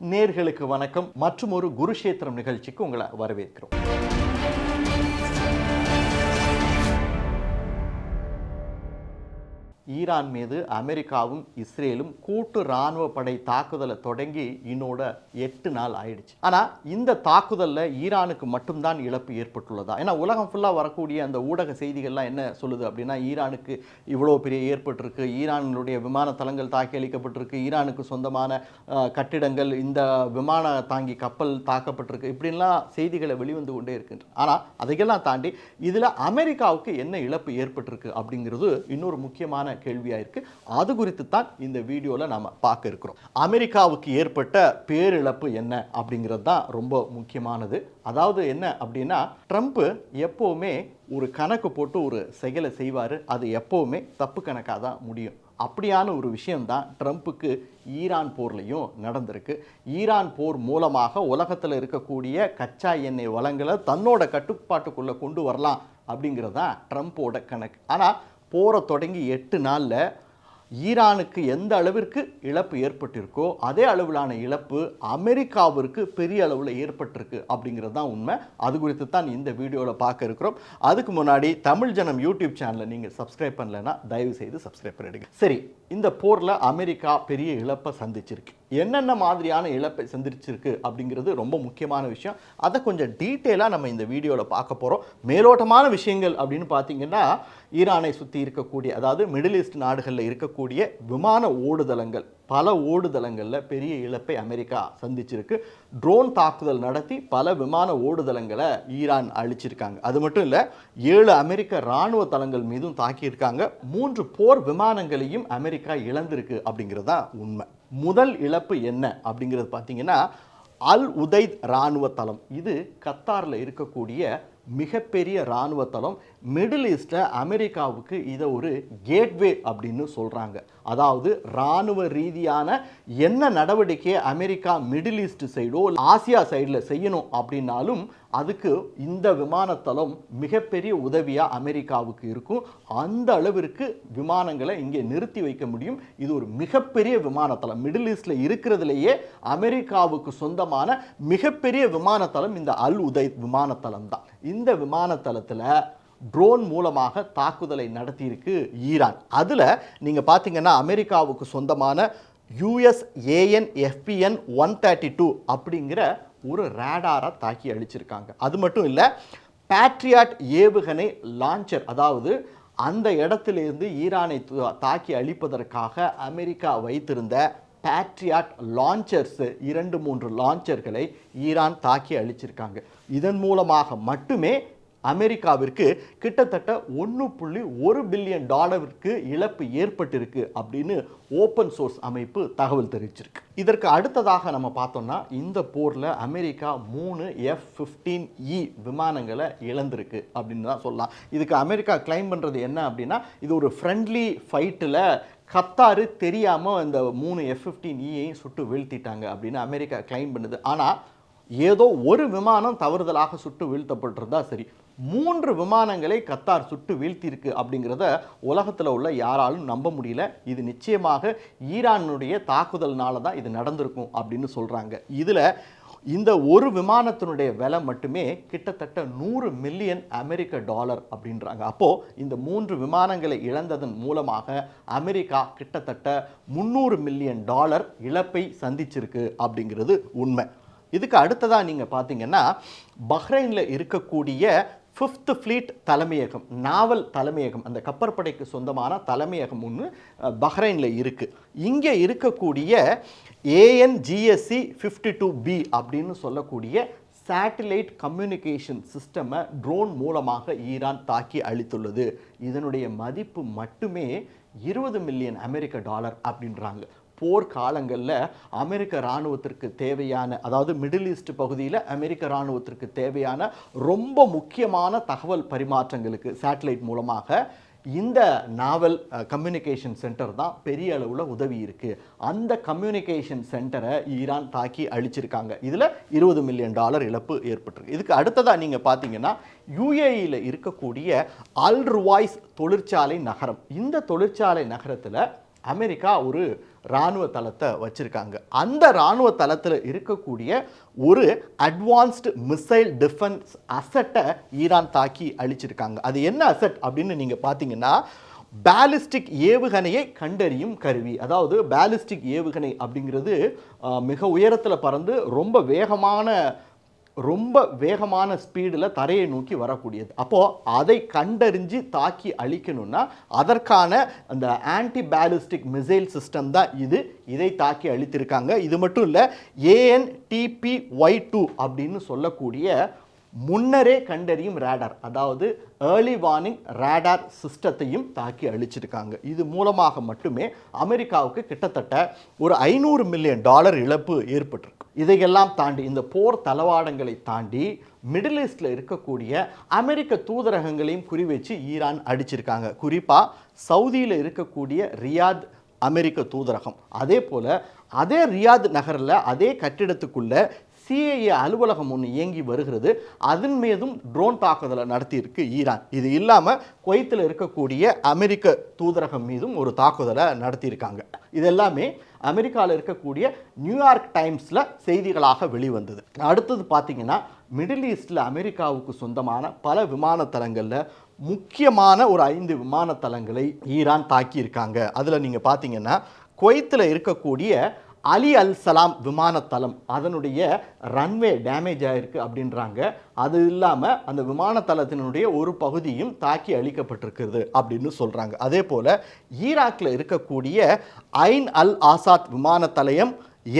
நேர்களுக்கு வணக்கம். மற்றும் ஒரு குருஷேத்திரம் நிகழ்ச்சிக்கு உங்களை வரவேற்கிறோம். ஈரான் மீது அமெரிக்காவும் இஸ்ரேலும் கூட்டு இராணுவ படை தாக்குதலை தொடங்கி இன்னோட 8 நாள் ஆயிடுச்சு. ஆனால் இந்த தாக்குதலில் ஈரானுக்கு மட்டும்தான் இழப்பு ஏற்பட்டுள்ளதா? ஏன்னா உலகம் ஃபுல்லாக வரக்கூடிய அந்த ஊடக செய்திகள்லாம் என்ன சொல்லுது அப்படின்னா, ஈரானுக்கு இவ்வளோ பெரிய ஏற்பட்டிருக்கு, ஈரானுடைய விமான தளங்கள் தாக்கி அளிக்கப்பட்டிருக்கு, ஈரானுக்கு சொந்தமான கட்டிடங்கள், இந்த விமான தாங்கி கப்பல் தாக்கப்பட்டிருக்கு, இப்படின்லாம் செய்திகளை வெளிவந்து கொண்டே இருக்கின்றன. ஆனால் அதையெல்லாம் தாண்டி இதில் அமெரிக்காவுக்கு என்ன இழப்பு ஏற்பட்டிருக்கு அப்படிங்கிறது இன்னொரு முக்கியமான கேள்வியாக இருக்கு. அது குறித்து தான் இந்த வீடியோவில் நாம் பார்க்க இருக்கிறோம். அமெரிக்காவுக்கு ஏற்பட்ட பேரிழப்பு என்ன அப்படிங்கிறது தான் ரொம்ப முக்கியமானது. அதாவது என்ன அப்படின்னா, ட்ரம்ப் எப்போவுமே ஒரு கணக்கு போட்டு ஒரு செயலை செய்வார். அது எப்போவுமே தப்பு கணக்காக தான் முடியும். அப்படியான ஒரு விஷயம்தான் ட்ரம்ப்புக்கு ஈரான் போர்லையும் நடந்திருக்கு. ஈரான் போர் மூலமாக உலகத்தில் இருக்கக்கூடிய கச்சா எண்ணெய் வளங்களை தன்னோட கட்டுப்பாட்டுக்குள்ளே கொண்டு வரலாம் அப்படிங்கிறது தான் ட்ரம்ப்போட கணக்கு. ஆனால் போரை தொடங்கி 8 நாளில் ஈரானுக்கு எந்த அளவிற்கு இழப்பு ஏற்பட்டிருக்கோ அதே அளவிலான இழப்பு அமெரிக்காவிற்கு பெரிய அளவில் ஏற்பட்டிருக்கு அப்படிங்கிறது தான் உண்மை. அது குறித்து தான் இந்த வீடியோவில் பார்க்க இருக்கிறோம். அதுக்கு முன்னாடி தமிழ் ஜனம் யூடியூப் சேனலை நீங்கள் சப்ஸ்கிரைப் பண்ணலைன்னா தயவு செய்து சப்ஸ்கிரைப் பண்ணிடுங்க. சரி, இந்த போரில் அமெரிக்கா பெரிய இழப்பை சந்திச்சிருக்கு. என்னென்ன மாதிரியான இழப்பை சந்திச்சிருக்கு அப்படிங்கிறது ரொம்ப முக்கியமான விஷயம். அதை கொஞ்சம் டீட்டெயிலாக நம்ம இந்த வீடியோவில் பார்க்க போகிறோம். மேலோட்டமான விஷயங்கள் அப்படின்னு பார்த்தீங்கன்னா, ஈரானை சுற்றி இருக்கக்கூடிய, அதாவது மிடில் ஈஸ்ட் நாடுகளில் இருக்கக்கூடிய விமான ஓடுதளங்கள், பல ஓடுதளங்களில் பெரிய இழப்பை அமெரிக்கா சந்திச்சிருக்கு. ட்ரோன் தாக்குதல் நடத்தி பல விமான ஓடுதளங்களை ஈரான் அழிச்சிருக்காங்க. அது மட்டும் இல்லை, 7 அமெரிக்க இராணுவ தளங்கள் மீதும் தாக்கியிருக்காங்க. 3 போர் விமானங்களையும் அமெரிக்கா இழந்திருக்கு அப்படிங்கிறது தான் உண்மை. முதல் இழப்பு என்ன அப்படிங்கிறது பார்த்தீங்கன்னா, அல் உதைத் இராணுவ தளம். இது கத்தாரில் இருக்கக்கூடிய மிகப்பெரிய இராணுவ தளம். மிடில் ஈஸ்டில் அமெரிக்காவுக்கு இதை ஒரு கேட்வே அப்படின்னு சொல்கிறாங்க. அதாவது இராணுவ ரீதியான என்ன நடவடிக்கையை அமெரிக்கா மிடில் ஈஸ்ட் சைடோ ஆசியா சைடில் செய்யணும் அப்படின்னாலும் அதுக்கு இந்த விமானத்தளம் மிகப்பெரிய உதவியாக அமெரிக்காவுக்கு இருக்கும். அந்த அளவிற்கு விமானங்களை இங்கே நிறுத்தி வைக்க முடியும். இது ஒரு மிகப்பெரிய விமானத்தளம். மிடில் ஈஸ்டில் இருக்கிறதுலேயே அமெரிக்காவுக்கு சொந்தமான மிகப்பெரிய விமானத்தளம் இந்த அல் உதைத் விமானத்தளம் தான். இந்த விமானத்தளத்தில் ட்ரோன் மூலமாக தாக்குதலை நடத்தியிருக்கு ஈரான். அதில் நீங்கள் பார்த்தீங்கன்னா, அமெரிக்காவுக்கு சொந்தமான USAN FPN-132 அப்படிங்கிற ஒரு ரேடாரை தாக்கி அழிச்சிருக்காங்க. அது மட்டும் இல்லை, பேட்ரியாட் ஏவுகணை லான்ச்சர், அதாவது அந்த இடத்திலிருந்து ஈரானை தாக்கி அழிப்பதற்காக அமெரிக்கா வைத்திருந்த பேட்ரியாட் லான்ச்சர்ஸ், 2-3 லான்ச்சர்களை ஈரான் தாக்கி அழிச்சிருக்காங்க. இதன் மூலமாக மட்டுமே அமெரிக்காவிற்கு கிட்டத்தட்ட $1.1 பில்லியன் இழப்பு ஏற்பட்டிருக்கு அப்படின்னு ஓப்பன் சோர்ஸ் அமைப்பு தகவல் தெரிவிச்சிருக்கு. இதற்கு அடுத்ததாக நம்ம பார்த்தோம்னா, இந்த போரில் அமெரிக்கா 3 F-15E விமானங்களை இழந்திருக்கு அப்படின்னு தான் சொல்லலாம். இதுக்கு அமெரிக்கா கிளைம் பண்ணுறது என்ன அப்படின்னா, இது ஒரு ஃப்ரெண்ட்லி ஃபைட்டில் கத்தாரு தெரியாமல் இந்த 3 F-15Eயையும் சுட்டு வீழ்த்திட்டாங்க அப்படின்னு அமெரிக்கா கிளைம் பண்ணுது. ஆனால் ஏதோ ஒரு விமானம் தவறுதலாக சுட்டு வீழ்த்தப்பட்டிருந்தா சரி, 3 விமானங்களை கத்தார் சுட்டு வீழ்த்தியிருக்கு அப்படிங்கிறத உலகத்தில் உள்ள யாராலும் நம்ப முடியல. இது நிச்சயமாக ஈரானுடைய தாக்குதல்னால தான் இது நடந்திருக்கும் அப்படின்னு சொல்கிறாங்க. இதில் இந்த ஒரு விமானத்தினுடைய விலை மட்டுமே கிட்டத்தட்ட $100 மில்லியன் அப்படின்றாங்க. அப்போது இந்த 3 விமானங்களை இழந்ததன் மூலமாக அமெரிக்கா கிட்டத்தட்ட $300 மில்லியன் இழப்பை சந்திச்சிருக்கு அப்படிங்கிறது உண்மை. இதுக்கு அடுத்ததாக நீங்கள் பார்த்தீங்கன்னா, பஹ்ரைனில் இருக்கக்கூடிய 5th ஃப்ளீட் தலைமையகம், நாவல் தலைமையகம், அந்த கப்பற்படைக்கு சொந்தமான தலைமையகம் ஒன்று பஹ்ரைனில் இருக்குது. இங்கே இருக்கக்கூடிய ANGSC 52B அப்படின்னு சொல்லக்கூடிய சேட்டிலைட் கம்யூனிகேஷன் சிஸ்டமை ட்ரோன் மூலமாக ஈரான் தாக்கி அழித்துள்ளது. இதனுடைய மதிப்பு மட்டுமே $20 மில்லியன் அப்படின்றாங்க. போர்க்காலங்களில் அமெரிக்க இராணுவத்திற்கு தேவையான, அதாவது மிடில் ஈஸ்ட் பகுதியில் அமெரிக்க இராணுவத்திற்கு தேவையான ரொம்ப முக்கியமான தகவல் பரிமாற்றங்களுக்கு சேட்டலைட் மூலமாக இந்த நாவல் கம்யூனிகேஷன் சென்டர் தான் பெரிய அளவில் உதவி இருக்குது. அந்த கம்யூனிகேஷன் சென்டரை ஈரான் தாக்கி அழிச்சிருக்காங்க. இதில் $20 மில்லியன் இழப்பு ஏற்பட்டிருக்கு. இதுக்கு அடுத்ததாக நீங்கள் பார்த்தீங்கன்னா, UAEயில் இருக்கக்கூடிய அல் ருவாய்ஸ் தொழிற்சாலை நகரம். இந்த தொழிற்சாலை நகரத்தில் அமெரிக்கா ஒரு இராணுவ தளத்தை வச்சிருக்காங்க. அந்த இராணுவ தளத்தில் இருக்கக்கூடிய ஒரு அட்வான்ஸ்டு மிசைல் டிஃபென்ஸ் அசட்டை ஈரான் தாக்கி அழிச்சிருக்காங்க. அது என்ன அசட் அப்படின்னு நீங்கள் பார்த்தீங்கன்னா, பேலிஸ்டிக் ஏவுகணையை கண்டறியும் கருவி. அதாவது பேலிஸ்டிக் ஏவுகணை அப்படிங்கிறது மிக உயரத்தில் பறந்து ரொம்ப வேகமான ஸ்பீடில் தரையை நோக்கி வரக்கூடியது. அப்போது அதை கண்டறிஞ்சு தாக்கி அழிக்கணும்னா அதற்கான அந்த ஆன்டி பேலிஸ்டிக் மிசைல் சிஸ்டம் தான் இதை தாக்கி அழித்திருக்காங்க. இது மட்டும் இல்லை, ANTPY-2 அப்படின்னு சொல்லக்கூடிய முன்னரே கண்டறியும் ரேடார், அதாவது ஏர்லி வார்னிங் ரேடார் சிஸ்டத்தையும் தாக்கி அழிச்சிருக்காங்க. இது மூலமாக மட்டுமே அமெரிக்காவுக்கு கிட்டத்தட்ட ஒரு $500 மில்லியன் இழப்பு ஏற்பட்டிருக்கு. இதையெல்லாம் தாண்டி, இந்த போர் தளவாடங்களை தாண்டி மிடில் ஈஸ்டில் இருக்கக்கூடிய அமெரிக்க தூதரகங்களையும் குறிவச்சு ஈரான் அடிச்சிருக்காங்க. குறிப்பாக சவுதியில் இருக்கக்கூடிய ரியாத் அமெரிக்க தூதரகம், அதே போல் அதே ரியாத் நகரில் அதே கட்டிடத்துக்குள்ள CIA அலுவலகம் ஒன்று இயங்கி வருகிறது. அதன் மீதும் ட்ரோன் தாக்குதலை நடத்தியிருக்கு ஈரான். இது இல்லாமல் குவைத்தில் இருக்கக்கூடிய அமெரிக்க தூதரகம் மீதும் ஒரு தாக்குதலை நடத்தியிருக்காங்க. இதெல்லாமே அமெரிக்காவில் இருக்கக்கூடிய நியூயார்க் டைம்ஸில் செய்திகளாக வெளிவந்தது. அடுத்தது பார்த்தீங்கன்னா, மிடில் ஈஸ்டில் அமெரிக்காவுக்கு சொந்தமான பல விமான தளங்களில் முக்கியமான ஒரு 5 விமான தளங்களை ஈரான் தாக்கியிருக்காங்க. அதில் நீங்கள் பார்த்தீங்கன்னா, குவைத்தில் இருக்கக்கூடிய அலி அல் சலாம் விமானத்தளம், அதனுடைய ரன்வே டேமேஜ் ஆகிருக்கு அப்படின்றாங்க. அது இல்லாமல் அந்த விமானத்தளத்தினுடைய ஒரு பகுதியும் தாக்கி அழிக்கப்பட்டிருக்கிறது அப்படின்னு சொல்கிறாங்க. அதே போல் ஈராக்கில் இருக்கக்கூடிய ஐன் அல் ஆசாத் விமானத்தளம்,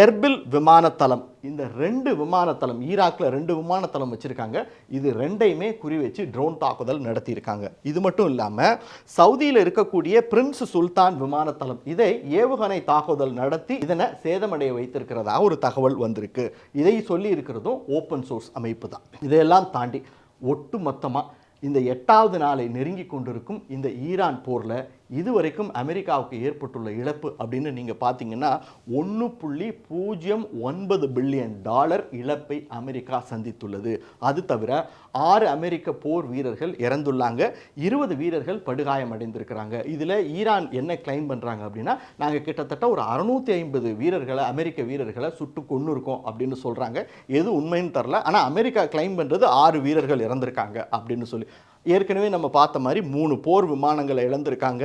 எர்பில் விமானத்தளம், இந்த 2 விமானத்தளம், ஈராக்கில் 2 விமானத்தளம் வச்சுருக்காங்க. இது 2ஐயுமே குறி வச்சு ட்ரோன் தாக்குதல் நடத்தியிருக்காங்க. இது மட்டும் இல்லாமல் சவுதியில் இருக்கக்கூடிய பிரின்ஸ் சுல்தான் விமானத்தளம், இதை ஏவுகணை தாக்குதல் நடத்தி இதனை சேதமடைய வைத்திருக்கிறதா ஒரு தகவல் வந்திருக்கு. இதை சொல்லி இருக்கிறதும் ஓப்பன் சோர்ஸ் அமைப்பு தான். இதையெல்லாம் தாண்டி ஒட்டு மொத்தமாக இந்த 8வது நாளை நெருங்கி கொண்டிருக்கும் இந்த ஈரான் போரில் இதுவரைக்கும் அமெரிக்காவுக்கு ஏற்பட்டுள்ள இழப்பு அப்படின்னு நீங்கள் பார்த்தீங்கன்னா $1.09 பில்லியன் இழப்பை அமெரிக்கா சந்தித்துள்ளது. அது தவிர 6 அமெரிக்க போர் வீரர்கள் இறந்துள்ளாங்க, 20 வீரர்கள் படுகாயமடைந்திருக்கிறாங்க. இதில் ஈரான் என்ன கிளைம் பண்ணுறாங்க அப்படின்னா, நாங்கள் கிட்டத்தட்ட ஒரு 650 வீரர்களை, அமெரிக்க வீரர்களை சுட்டு கொன்று இருக்கோம் அப்படின்னு சொல்கிறாங்க. எது உண்மைன்னு தெரில, ஆனால் அமெரிக்கா கிளைம் பண்ணுறது 6 வீரர்கள் இறந்திருக்காங்க அப்படின்னு சொல்லி. ஏற்கனவே நம்ம பார்த்த மாதிரி 3 போர் விமானங்களை இழந்திருக்காங்க,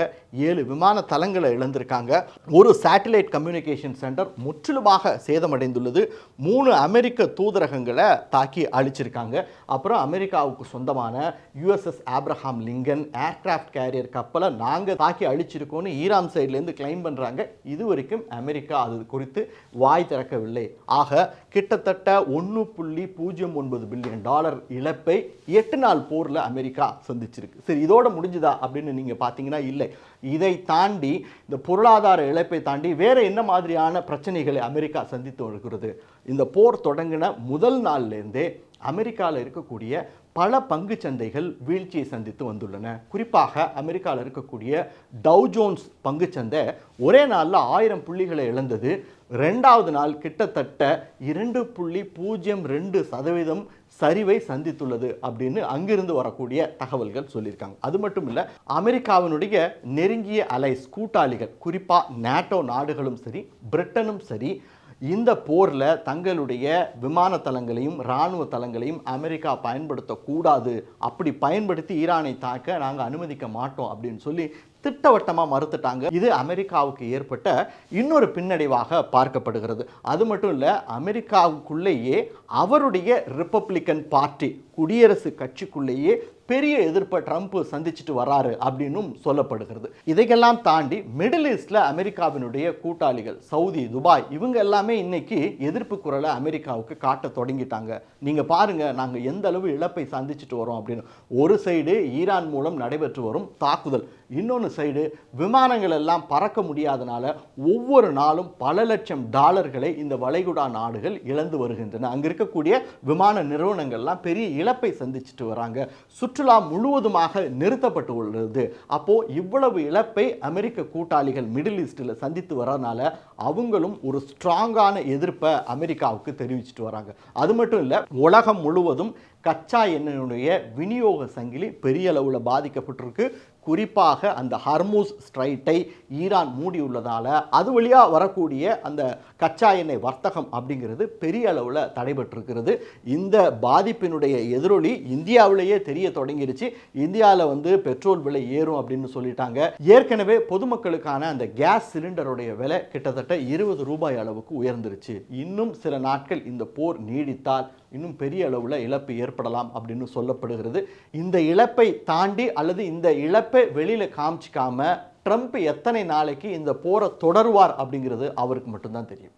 7 விமான தளங்களை இழந்திருக்காங்க, ஒரு சேட்டலைட் கம்யூனிகேஷன் சென்டர் முற்றிலுமாக சேதமடைந்துள்ளது, 3 அமெரிக்க தூதரகங்களை தாக்கி அழிச்சிருக்காங்க. அப்புறம் அமெரிக்காவுக்கு சொந்தமான USS Abraham Lincoln aircraft carrier கப்பலை நாங்கள் தாக்கி அழிச்சிருக்கோன்னு ஈரான் சைட்லேருந்து கிளைம் பண்ணுறாங்க. இது வரைக்கும் அமெரிக்கா அது குறித்து வாய் திறக்கவில்லை. ஆக கிட்டத்தட்ட $1.09 பில்லியன் இழப்பை 8 நாள் போரில் அமெரிக்கா சந்திச்சிருக்கு. சரி, இதோட முடிஞ்சுதா அப்படின்னு நீங்க பாத்தீங்கன்னா இல்லை. இதை தாண்டி, இந்த பொருளாதார இழப்பை தாண்டி வேற என்ன மாதிரியான பிரச்சனைகளை அமெரிக்கா சந்தித்து வருகிறது? இந்த போர் தொடங்கின முதல் நாள்லேருந்தே அமெரிக்காவில் இருக்கக்கூடிய பல பங்கு சந்தைகள் வீழ்ச்சியை சந்தித்து வந்துள்ளன. குறிப்பாக அமெரிக்காவில் இருக்கக்கூடிய டவ் ஜோன்ஸ் பங்குச்சந்தை ஒரே நாளில் 1000 புள்ளிகளை இழந்தது. 2வது நாள் கிட்டத்தட்ட 2.02% சரிவை சந்தித்துள்ளது அப்படின்னு அங்கிருந்து வரக்கூடிய தகவல்கள் சொல்லியிருக்காங்க. அது மட்டும் இல்லை, அமெரிக்காவினுடைய நெருங்கிய அலைஸ் கூட்டாளிகள், குறிப்பாக நேட்டோ நாடுகளும் சரி, பிரிட்டனும் சரி, இந்த போரில் தங்களுடைய விமான தளங்களையும் இராணுவ தளங்களையும் அமெரிக்கா பயன்படுத்தக்கூடாது, அப்படி பயன்படுத்தி ஈரானை தாக்க நாங்கள் அனுமதிக்க மாட்டோம் அப்படின்னு சொல்லி திட்டவட்டமாக மறுத்துட்டாங்க. இது அமெரிக்காவுக்கு ஏற்பட்ட இன்னொரு பின்னடைவாக பார்க்கப்படுகிறது. அது மட்டும் இல்லை, அமெரிக்காவுக்குள்ளேயே அவருடைய ரிப்பப்ளிக்கன் பார்ட்டி, குடியரசு கட்சிக்குள்ளேயே பெரிய எதிர்ப்பை ட்ரம்ப் சந்திச்சுட்டு வராரு அப்படின்னும் சொல்லப்படுகிறது. இதையெல்லாம் தாண்டி மிடில் ஈஸ்டில் அமெரிக்காவினுடைய கூட்டாளிகள் சவுதி, துபாய், இவங்க எல்லாமே இன்னைக்கு எதிர்ப்பு குரலை அமெரிக்காவுக்கு காட்ட தொடங்கிட்டாங்க. நீங்கள் பாருங்க, நாங்கள் எந்த அளவு இழப்பை சந்திச்சுட்டு வரோம் அப்படின்னு. ஒரு சைடு ஈரான் மூலம் நடைபெற்று வரும் தாக்குதல், இன்னொன்று சைடு விமானங்கள் எல்லாம் பறக்க முடியாதனால ஒவ்வொரு நாளும் பல லட்சம் டாலர்களை இந்த வளைகுடா நாடுகள் இழந்து வருகின்றன. அங்கே இருக்கக்கூடிய விமான நிறுவனங்கள்லாம் பெரிய இழப்பை சந்திச்சுட்டு வராங்க. சுற்றுலா முழுவதுமாக நிறுத்தப்பட்டு உள்ளது. அப்போ இவ்வளவு இழப்பை அமெரிக்க கூட்டாளிகள் மிடில் ஈஸ்டில் சந்தித்து வரனால அவங்களும் ஒரு ஸ்ட்ராங்கான எதிர்ப்பை அமெரிக்காவுக்கு தெரிவிச்சுட்டு வராங்க. அது மட்டும் இல்லை, உலகம் முழுவதும் கச்சா எண்ணெயுடைய விநியோக சங்கிலி பெரிய அளவில் பாதிக்கப்பட்டிருக்கு. குறிப்பாக அந்த ஹர்மூஸ் ஸ்ட்ரைட்டை ஈரான் மூடியுள்ளதால் அது வழியாக வரக்கூடிய அந்த கச்சா எண்ணெய் வர்த்தகம் அப்படிங்கிறது பெரிய அளவில் தடைபட்டிருக்கிறது. இந்த பாதிப்பினுடைய எதிரொலி இந்தியாவிலேயே தெரிய தொடங்கிருச்சு. இந்தியாவில் பெட்ரோல் விலை ஏறும் அப்படின்னு சொல்லிட்டாங்க. ஏற்கனவே பொதுமக்களுக்கான அந்த கேஸ் சிலிண்டருடைய விலை கிட்டத்தட்ட 20 ரூபாய் அளவுக்கு உயர்ந்துருச்சு. இன்னும் சில நாட்கள் இந்த போர் நீடித்தால் இன்னும் பெரிய அளவில் இழப்பு ஏற்படலாம் அப்படின்னு சொல்லப்படுகிறது. இந்த இழப்பை தாண்டி அல்லது இந்த இழப்பை வெளியில் காமிச்சிக்காம ட்ரம்ப் எத்தனை நாளைக்கு இந்த போரை தொடருவார் அப்படிங்கிறது அவருக்கு மட்டும்தான் தெரியும்.